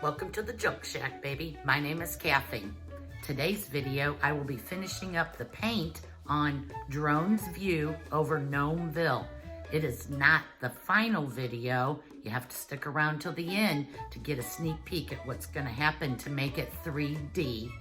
Welcome to the Joke Shack, baby. My name is Kathy. Today's video, I will be finishing up the paint on Drone's View over Gnome-Ville. It is not the final video. You have to stick around till the end to get a sneak peek at what's going to happen to make it 3D.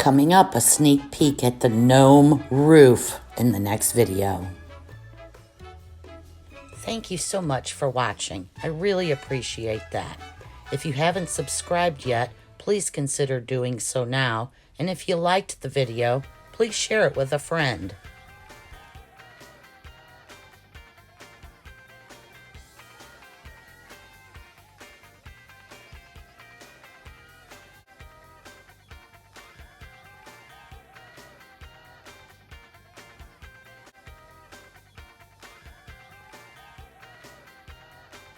Coming up, a sneak peek at the gnome roof in the next video. Thank you so much for watching. I really appreciate that. If you haven't subscribed yet, please consider doing so now. And if you liked the video, please share it with a friend.